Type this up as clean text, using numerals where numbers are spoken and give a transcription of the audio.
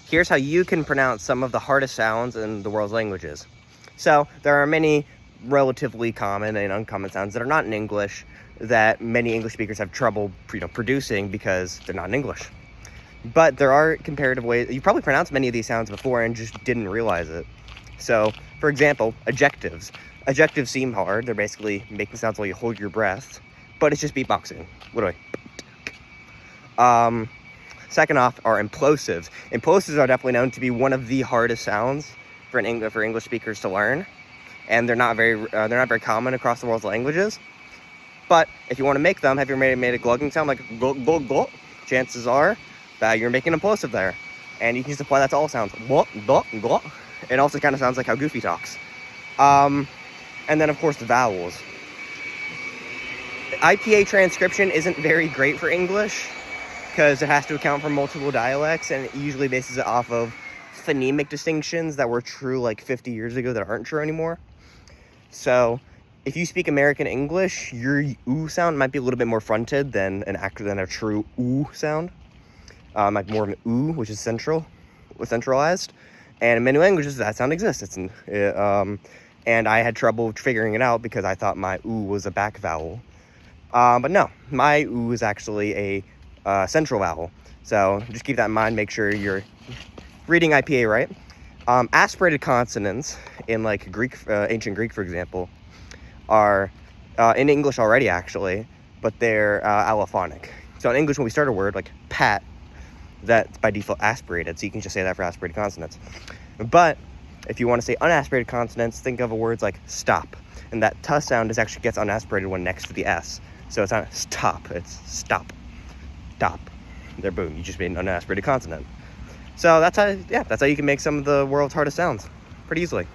here's how you can pronounce some of the hardest sounds in the world's languages. So there are many relatively common and uncommon sounds that are not in English that many English speakers have trouble producing because they're not in English. But there are comparative ways. You probably pronounced many of these sounds before and just didn't realize it. So, for example, adjectives. Adjectives seem hard. They're basically making sounds while you hold your breath, but it's just beatboxing. Second off are implosives. Implosives are definitely known to be one of the hardest sounds for English speakers to learn, and they're not very common across the world's languages. But if you want to make them, have you made a glugging sound like glug glug glug? Chances are that you're making an implosive there, and you can just apply that to all sounds. Glug glug glug. It also kind of sounds like how Goofy talks. And then of course the vowels. IPA transcription isn't very great for English because it has to account for multiple dialects, and it usually bases it off of phonemic distinctions that were true like 50 years ago that aren't true anymore. So if you speak American English, your ooh sound might be a little bit more fronted than a true ooh sound. Like more of an ooh, which is centralized. And in many languages, that sound exists. And I had trouble figuring it out because I thought my ooh was a back vowel. But no, my ooh is actually a central vowel. So just keep that in mind. Make sure you're reading IPA right. Aspirated consonants in like Greek, ancient Greek, for example, are in English already actually, but they're allophonic. So in English, when we start a word like pat, that's by default aspirated, so you can just say that for aspirated consonants. But if you want to say unaspirated consonants, think of words like stop, and that t sound gets unaspirated when next to the s. So it's not stop, it's stop, stop. There, boom, you just made an unaspirated consonant. So that's how you can make some of the world's hardest sounds pretty easily.